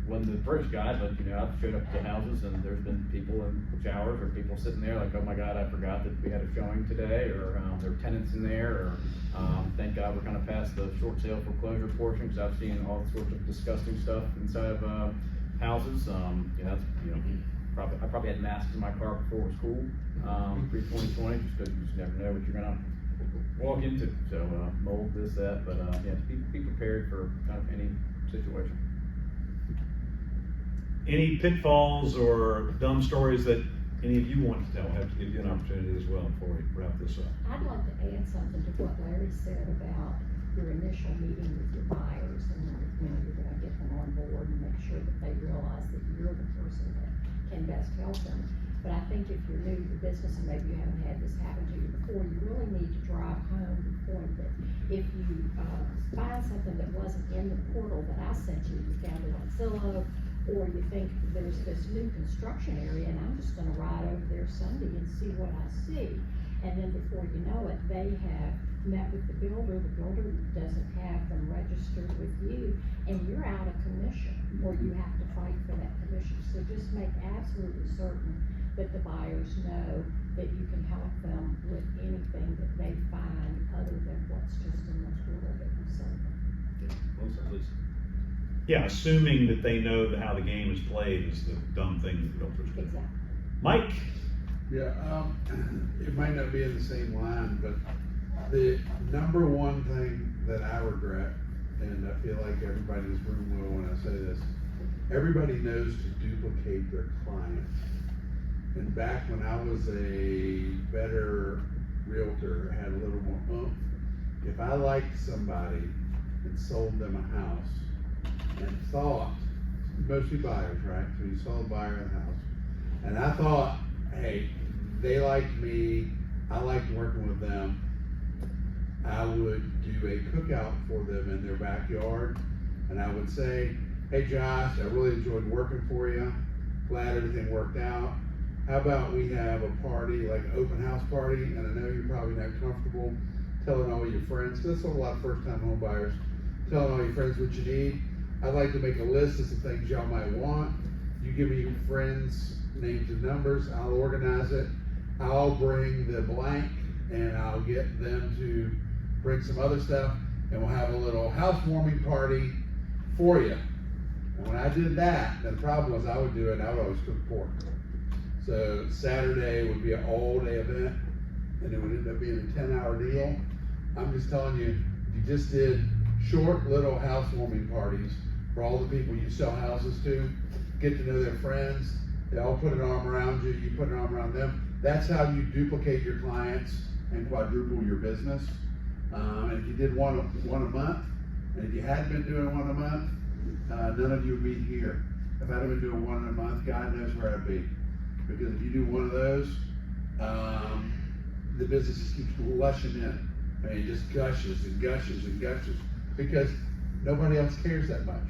wasn't the British guy, but I've showed up to houses and there's been people in showers or people sitting there like, "Oh my God, I forgot that we had a showing today," or there are tenants in there, or thank God we're kind of past the short sale foreclosure portion, because I've seen all sorts of disgusting stuff inside of houses. I probably had masks in my car before it was cool, pre-2020, just because you just never know what you're gonna walk into. So mold, this, that, but be prepared for kind of any situation. Any pitfalls or dumb stories that any of you want to tell? I have to give you an opportunity as well before we wrap this up. I'd like to add something to what Larry said about your initial meeting with your buyers, and you're gonna get them on board and make sure that they realize that you're the person that can best help them. But I think if you're new to the business and maybe you haven't had this happen to you before, you really need to drive home the point that if you find something that wasn't in the portal that I sent you, you found it on Zillow, or you think there's this new construction area and I'm just gonna ride over there Sunday and see what I see. And then before you know it, they have met with the builder doesn't have them registered with you, and you're out of commission, or you have to fight for that commission. So just make absolutely certain that the buyers know that you can help them with anything that they find other than what's just in the portal that you send them. Yeah, assuming that they know how the game is played is the dumb thing that realtors do. Exactly. Mike? Yeah, it might not be in the same line, but the number one thing that I regret, and I feel like everybody in this room will when I say this, everybody knows to duplicate their clients. And back when I was a better realtor, had a little more oomph, if I liked somebody and sold them a house and thought, mostly buyers, right? So you saw a buyer in the house, and I thought, hey, they liked me, I liked working with them, I would do a cookout for them in their backyard, and I would say, "Hey Josh, I really enjoyed working for you, glad everything worked out. How about we have a party, like an open house party, and I know you're probably not comfortable telling all your friends," because that's a lot of first time home buyers, telling all your friends what you need. I'd like to make a list of some things y'all might want. You give me your friends' names and numbers, I'll organize it. I'll bring the blank, and I'll get them to bring some other stuff, and we'll have a little housewarming party for you. And when I did that, the problem was I would do it, and I would always cook pork. So Saturday would be an all-day event, and it would end up being a 10-hour deal. I'm just telling you, you just did short little housewarming parties for all the people you sell houses to, get to know their friends, they all put an arm around you, you put an arm around them. That's how you duplicate your clients and quadruple your business. And if you did one a month, and if you had been doing one a month, none of you would be here. If I'd have been doing one a month, God knows where I'd be. Because if you do one of those, the business just keeps lushing in. I mean, it just gushes and gushes and gushes, because nobody else cares that much.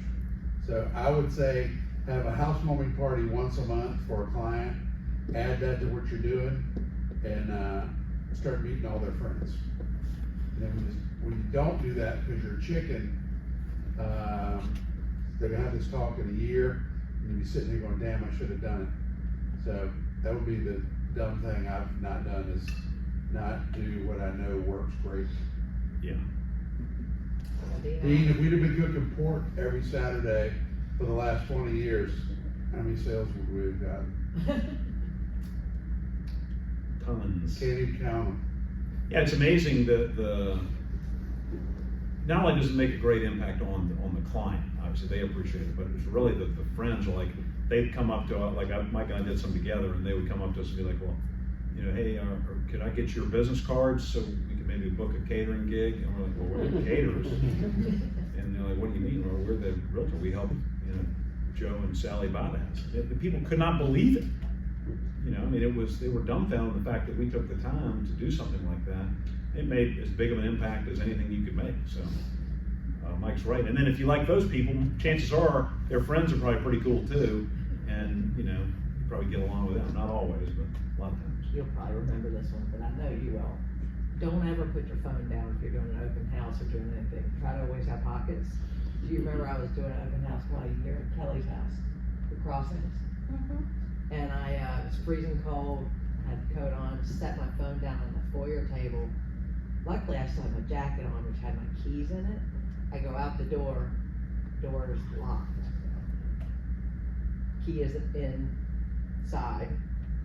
So I would say, have a housewarming party once a month for a client, add that to what you're doing, and start meeting all their friends. And then when you don't do that because you're a chicken, they're gonna have this talk in a year, and you'll be sitting here going, "Damn, I should have done it." So that would be the dumb thing I've not done, is not do what I know works great. Yeah. Dean, if we'd have been cooking pork every Saturday for the last 20 years, how many sales would we have gotten? Tons. Can't even count them. Yeah, it's amazing not only does it make a great impact on the client, obviously they appreciate it, but it's really the friends are like, they'd come up to, Mike and I did some together, and they would come up to us and be like, well, you know, hey, could I get your business cards so we can maybe book a catering gig? And we're like, well, we're the caterers. And they're like, what do you mean? Well, we're the realtor. We help, you know, Joe and Sally buy the house. The people could not believe it. You know, I mean, they were dumbfounded with the fact that we took the time to do something like that. It made as big of an impact as anything you could make. So Mike's right. And then if you like those people, chances are their friends are probably pretty cool too. And, you know, you probably get along with them. Not always, but a lot of times. You'll probably remember this one, but I know you will. Don't ever put your phone down if you're doing an open house or doing anything. Try to always have pockets. Do you remember I was doing an open house about a year at Kelly's house, the Crossings? And it was freezing cold, I had the coat on, set my phone down on the foyer table. Luckily, I still had my jacket on, which had my keys in it. I go out the door is locked. Key isn't inside.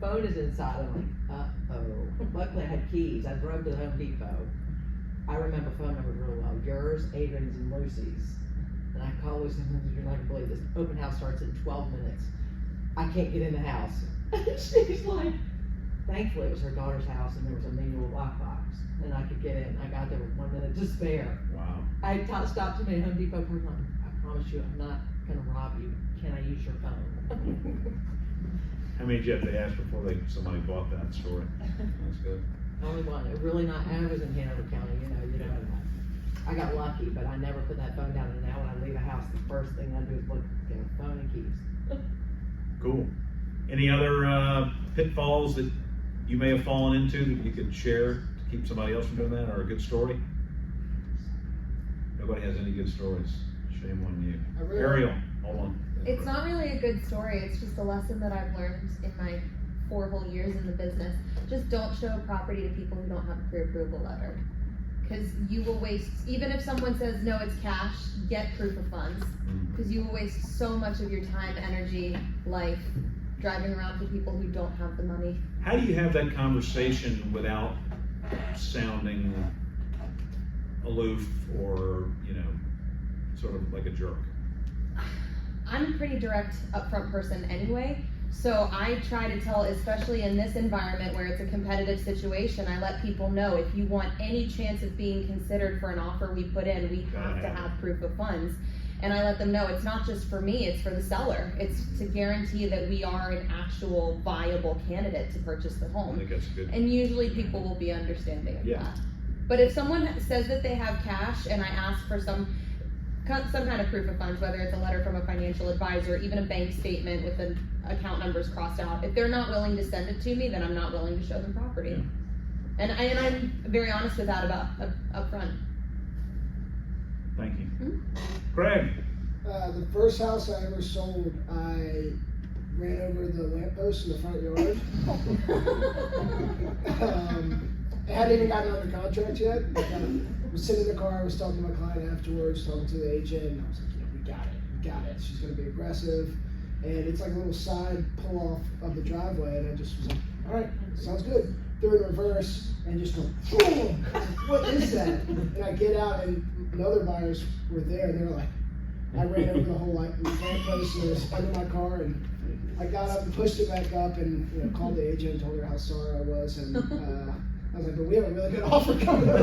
Phone is inside. I'm like, uh-oh. Luckily, I had keys. I drove to the Home Depot. I remember phone numbers really well. Yours, Adrian's, and Lucy's. And I call Lucy and said, you're not gonna believe this. Open house starts in 12 minutes. I can't get in the house. She's like, thankfully it was her daughter's house and there was a manual lockbox. And I could get in. I got there with 1 minute to spare. Wow. I stopped somebody at Home Depot person. I promise you, I'm not gonna rob you. Can I use your phone? How many did you have to ask before somebody bought that story? That's good. Only one. It really not. I was in Hanover County. You know. I got lucky, but I never put that phone down. And now when I leave a house, the first thing I do is look at my phone and keys. Cool. Any other pitfalls that you may have fallen into that you could share to keep somebody else from doing that, or a good story? Nobody has any good stories. Shame on you. Ariel, hold on. It's not really a good story. It's just a lesson that I've learned in my 4 whole years in the business. Just don't show a property to people who don't have a pre-approval letter. Because you will waste, even if someone says, no, it's cash, get proof of funds. Because you will waste so much of your time, energy, life, driving around to people who don't have the money. How do you have that conversation without sounding aloof or, you know, sort of like a jerk? I'm a pretty direct, upfront person anyway, so I try to tell, especially in this environment where it's a competitive situation, I let people know if you want any chance of being considered for an offer we put in, we have to have proof of funds. And I let them know it's not just for me, it's for the seller. It's to guarantee that we are an actual viable candidate to purchase the home. I think that's good. And usually people will be understanding of Yeah. that. But if someone says that they have cash and I ask for some kind of proof of funds, whether it's a letter from a financial advisor, even a bank statement with the account numbers crossed out, if they're not willing to send it to me, then I'm not willing to show them property. Yeah. And I'm very honest with that up front. Thank you. Craig. The first house I ever sold, I ran over the lamppost in the front yard. I hadn't even gotten under contract yet. I was sitting in the car, I was talking to my client afterwards, talking to the agent, and I was like, we got it. She's gonna be aggressive. And it's like a little side pull off of the driveway, and I just was like, all right, sounds good. Threw in reverse and just go, boom! What is that? And I get out, and other buyers were there, and they were like, I ran over the whole lamppost and it was under my car, and I got up and pushed it back up, and called the agent and told her how sorry I was, and I was like, but we have a really good offer coming up.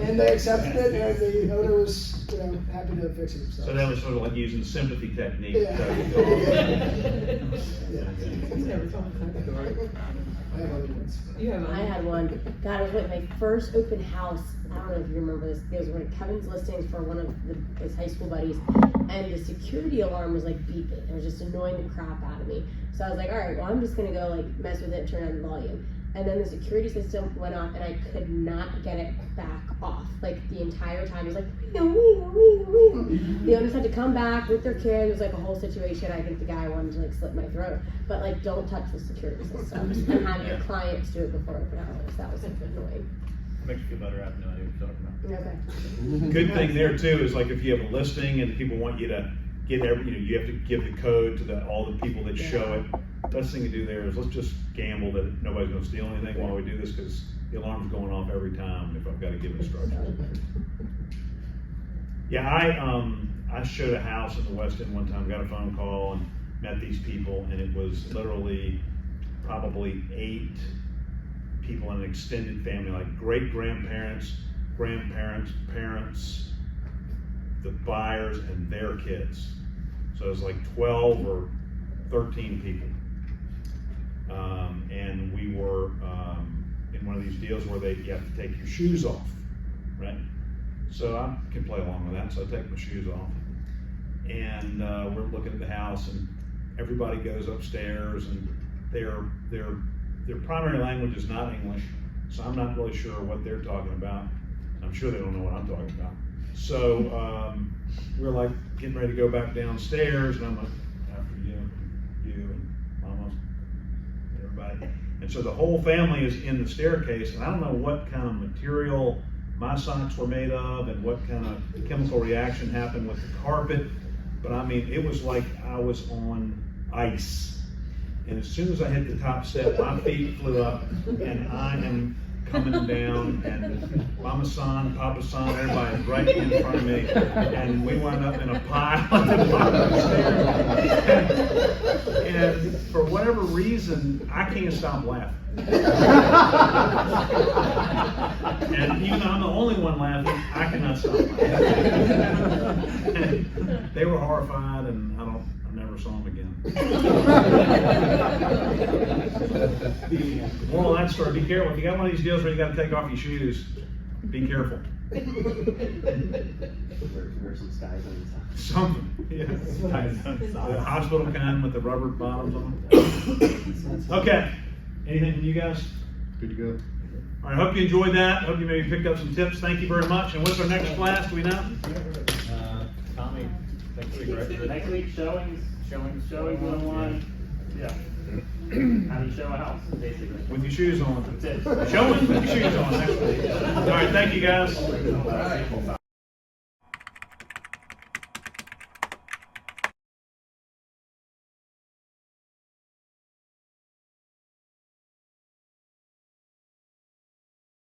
And they accepted it, and the owner was, happy to fix it himself. So that was sort of like using the sympathy technique. Yeah. Never told me that story. I have other ones. I had one. God, it was like my first open house. I don't know if you remember this. It was one of Kevin's listings for one of his high school buddies, and the security alarm was like beeping. It was just annoying the crap out of me. So I was like, all right, well, I'm just gonna go like mess with it, turn on the volume. And then the security system went off, and I could not get it back off. Like the entire time, it was like, the owners had to come back with their kid. It was like a whole situation. I think the guy wanted to like slit my throat. But like, don't touch the security system. And have your clients do it before open hours. That was annoying. Makes you feel better after knowing what you're talking about. Okay. Good thing there too is like if you have a listing and people want you to get you have to give the code to all the people that show it. Best thing to do there is let's just gamble that nobody's going to steal anything while we do this, because the alarm's going off every time if I've got to give instructions. Yeah, I showed a house in the West End one time, got a phone call and met these people, and it was literally probably 8 people in an extended family, like great grandparents, parents, the buyers, and their kids. So it was like 12 or 13 people. And we were in one of these deals where you have to take your shoes off, right? So I can play along with that, so I take my shoes off. And we're looking at the house, and everybody goes upstairs, and their primary language is not English, so I'm not really sure what they're talking about. I'm sure they don't know what I'm talking about. So we're like getting ready to go back downstairs, and I'm like, after you, and Mama, everybody. And so the whole family is in the staircase, and I don't know what kind of material my socks were made of and what kind of chemical reaction happened with the carpet, but I mean, it was like I was on ice. And as soon as I hit the top step, my feet flew up, and I am coming down, and Mama San, Papa San, everybody's right in front of me, and we wound up in a pile at the bottom of the stairs. And for whatever reason, I can't stop laughing. And even though I'm the only one laughing, I cannot stop laughing. And they were horrified, and I never saw them again. Moral of that story, be careful. If you got one of these deals where you got to take off your shoes, be careful. Wear some skies on the side. Something, yeah. The hospital kind with the rubber bottoms on them. Okay, anything from you guys? Good to go. All right, hope you enjoyed that. Hope you maybe picked up some tips. Thank you very much. And what's our next class? Do we know? Tommy, next week, right? Next week, showings 101. Yeah. How do you show a house, basically? With your shoes on. That's it. Show us with your shoes on next week. All right, thank you guys.